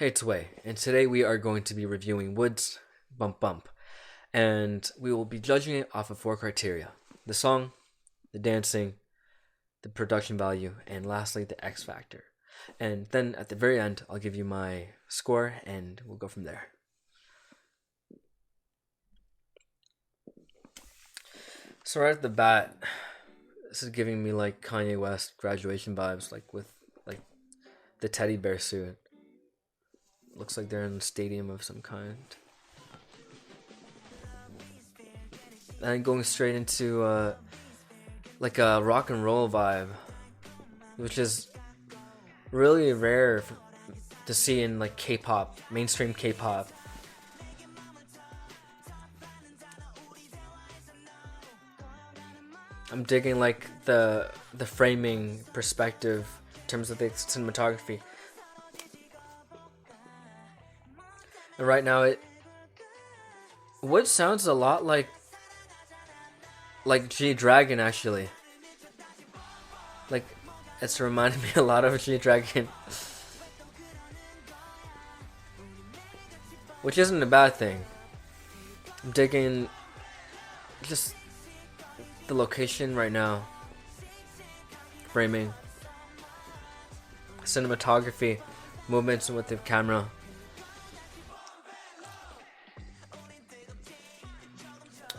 Hey, it's Wei, and today we are going to be reviewing Wood's Bump Bump, and we will be judging it off of four criteria: the song, the dancing, the production value, and lastly, the X factor. And then at the very end, I'll give you my score, and we'll go from there. So right at the bat, this is giving me like Kanye West graduation vibes, like with like the teddy bear suit. Looks like they're in a stadium of some kind. And going straight into like a rock and roll vibe, which is really rare to see in like K-pop, mainstream K-pop. I'm digging like the framing perspective in terms of the cinematography. And right now Wood sounds a lot like G-Dragon actually. Like it's reminding me a lot of G-Dragon. Which isn't a bad thing. I'm digging just the location right now. Framing. Cinematography. Movements with the camera.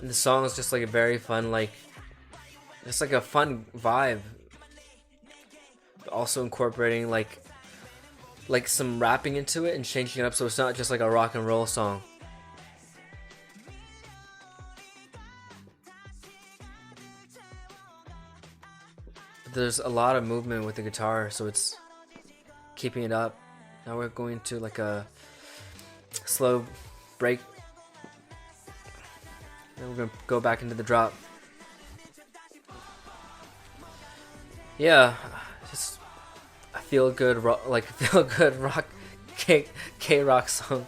And the song is just like a very fun, just like a fun vibe. But also incorporating like some rapping into it and changing it up so it's not just like a rock and roll song. There's a lot of movement with the guitar, so it's keeping it up. Now we're going to like a slow break. Then we're gonna go back into the drop. Yeah, just a feel good rock K rock song.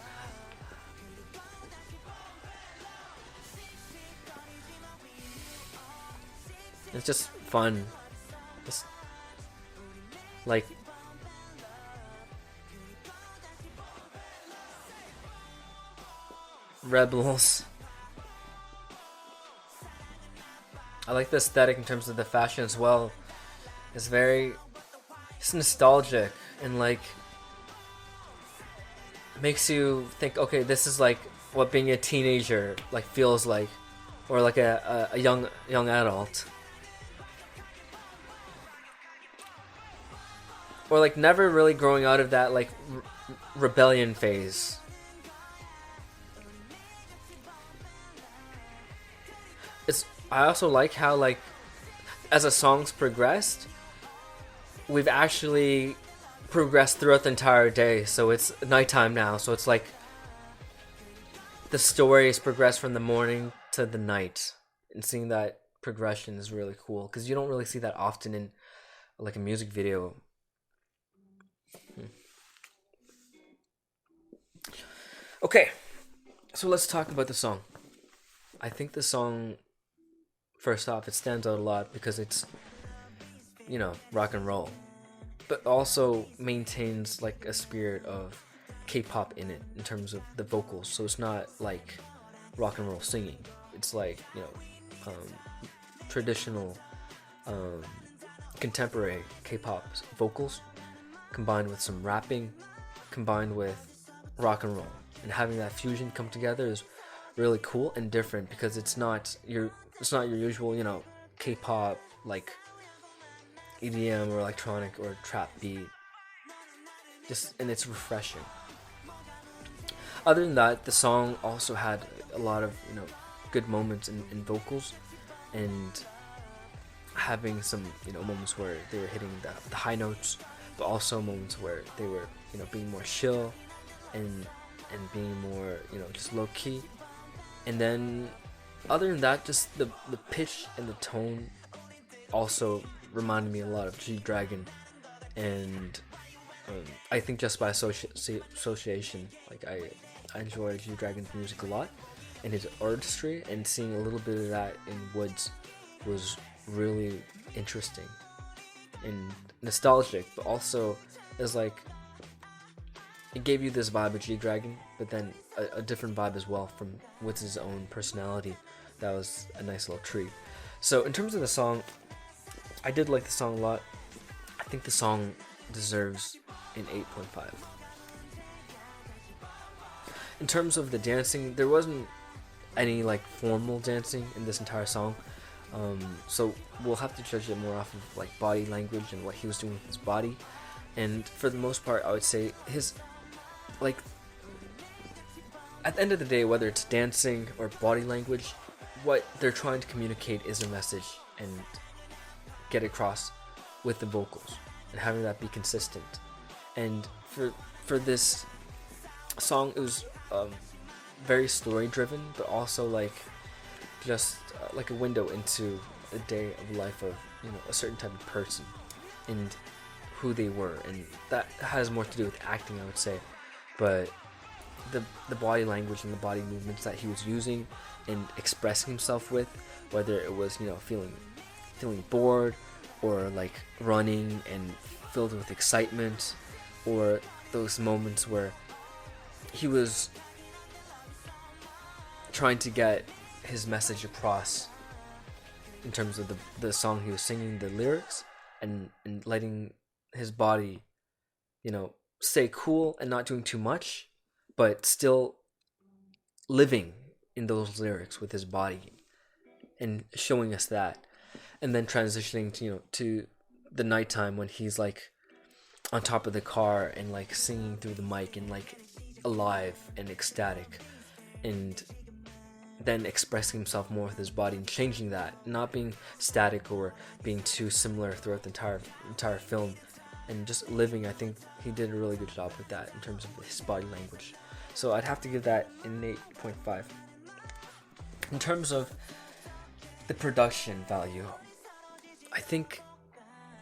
It's just fun. Just like Rebels. I like the aesthetic in terms of the fashion as well. It's nostalgic and like makes you think, okay, this is like what being a teenager like feels like, or like a young adult, or like never really growing out of that like rebellion phase. I also like how like as the songs progressed, we've actually progressed throughout the entire day. So it's nighttime now. So it's like the stories progress from the morning to the night, and seeing that progression is really cool because you don't really see that often in like a music video. Okay, so let's talk about the song. I think the song, first off, it stands out a lot because it's, rock and roll, but also maintains like a spirit of K-pop in it in terms of the vocals. So it's not like rock and roll singing. It's like, traditional, contemporary K-pop vocals combined with some rapping, combined with rock and roll, and having that fusion come together is really cool and different because it's not your usual, K-pop like EDM or electronic or trap beat. And it's refreshing. Other than that, the song also had a lot of good moments in vocals, and having some moments where they were hitting the high notes, but also moments where they were being more chill and being more just low key. And then other than that, just the pitch and the tone also reminded me a lot of G-Dragon, and I think just by association, like I enjoy G-Dragon's music a lot, and his artistry, and seeing a little bit of that in Woods was really interesting and nostalgic, but also is like it gave you this vibe of G-Dragon, but then a different vibe as well from Witz's own personality. That was a nice little treat. So in terms of the song, I did like the song a lot. I think the song deserves an 8.5. In terms of the dancing, there wasn't any like formal dancing in this entire song. So we'll have to judge it more off of like body language and what he was doing with his body. And for the most part, I would say his, like, at the end of the day, whether it's dancing or body language, what they're trying to communicate is a message and get across with the vocals and having that be consistent. And for this song, it was very story driven, but also like just like a window into a day of life of, you know, a certain type of person and who they were, and that has more to do with acting, I would say. But the body language and the body movements that he was using and expressing himself with, whether it was, you know, feeling bored, or like running and filled with excitement, or those moments where he was trying to get his message across in terms of the song he was singing, the lyrics, and letting his body, you know, stay cool and not doing too much, but still living in those lyrics with his body and showing us that. And then transitioning to, you know, to the nighttime when he's like on top of the car and like singing through the mic and like alive and ecstatic, and then expressing himself more with his body and changing that, not being static or being too similar throughout the entire film, and just living. I think he did a really good job with that in terms of his body language. So I'd have to give that an 8.5. In terms of the production value, I think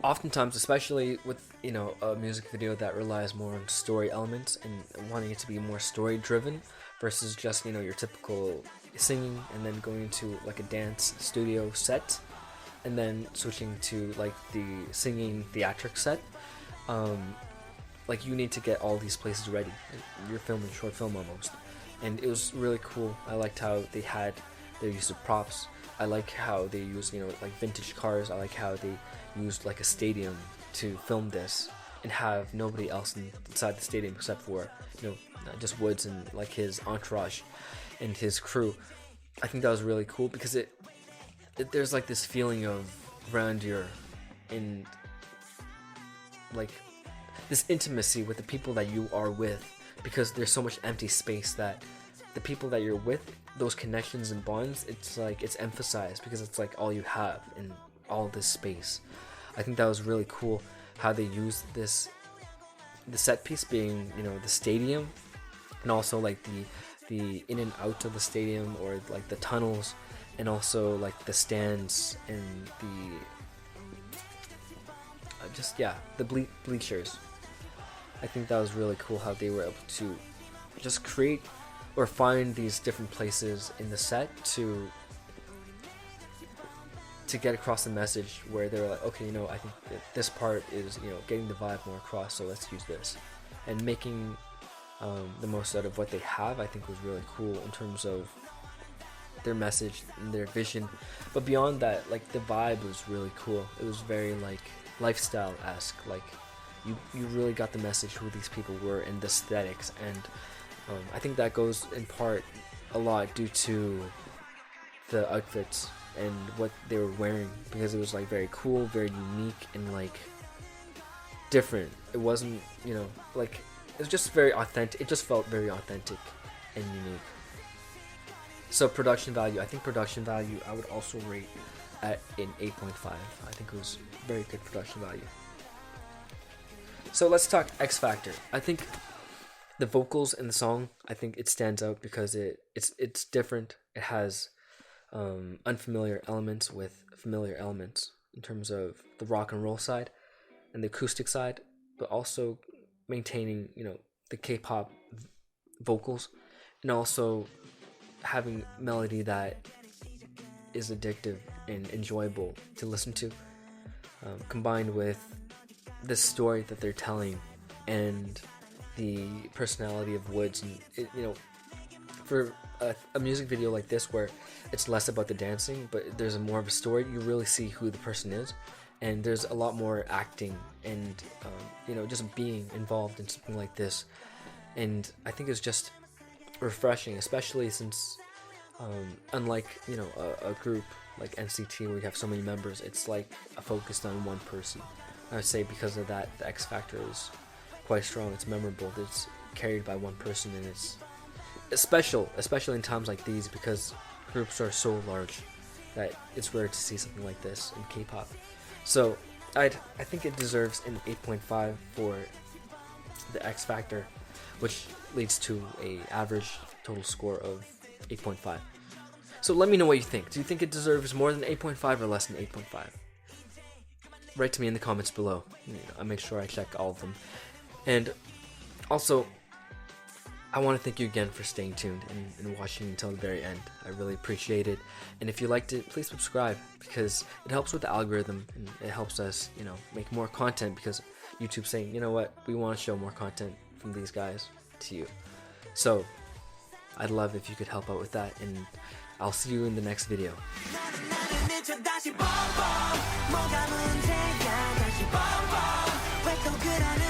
oftentimes, especially with, you know, a music video that relies more on story elements and wanting it to be more story driven versus just, you know, your typical singing and then going into like a dance studio set and then switching to like the singing theatric set, like you need to get all these places ready. You're filming a short film almost, and it was really cool. I liked how they had their use of props. I like how they used, you know, like vintage cars. I like how they used like a stadium to film this and have nobody else inside the stadium except for, you know, just Woods and like his entourage and his crew. I think that was really cool because there's like this feeling of grandeur and like this intimacy with the people that you are with, because there's so much empty space that the people that you're with, those connections and bonds, it's like it's emphasized because it's like all you have in all this space. I think that was really cool how they used this, the set piece being, you know, the stadium, and also like the in and out of the stadium, or like the tunnels, and also like the stands and the the bleachers. I think that was really cool how they were able to just create or find these different places in the set to get across the message, where they're like, okay, you know, I think that this part is, you know, getting the vibe more across, so let's use this. And making the most out of what they have, I think was really cool in terms of their message and their vision. But beyond that, like the vibe was really cool. It was very like lifestyle-esque. Like you really got the message who these people were and the aesthetics, and I think that goes in part a lot due to the outfits and what they were wearing, because it was like very cool, very unique, and like different. It wasn't, you know, like, it was just very authentic. It just felt very authentic and unique. So production value, I think production value I would also rate at an 8.5. I think it was very good production value. So let's talk X Factor. I think the vocals in the song, I think it stands out because it's different. It has unfamiliar elements with familiar elements in terms of the rock and roll side and the acoustic side, but also maintaining, you know, the K-pop vocals, and also having melody that is addictive and enjoyable to listen to, combined with the story that they're telling and the personality of Woods, and for a music video like this where it's less about the dancing but there's more of a story, you really see who the person is, and there's a lot more acting and just being involved in something like this. And I think it's just refreshing, especially since unlike a group like NCT where you have so many members, it's like focused on one person. I would say because of that, the X factor is quite strong. It's memorable. It's carried by one person, and it's special, especially in times like these, because groups are so large that it's rare to see something like this in K-pop. So I think it deserves an 8.5 for the X factor, which leads to a average total score of 8.5. So let me know what you think. Do you think it deserves more than 8.5 or less than 8.5? Write to me in the comments below. I make sure I check all of them. And also, I want to thank you again for staying tuned and watching until the very end. I really appreciate it. And if you liked it, please subscribe, because it helps with the algorithm and it helps us, make more content, because YouTube's saying, you know what, we want to show more content from these guys to you. So I'd love if you could help out with that, and I'll see you in the next video. 뭐가 문제야 다시 뻔뻔 왜 또 그러는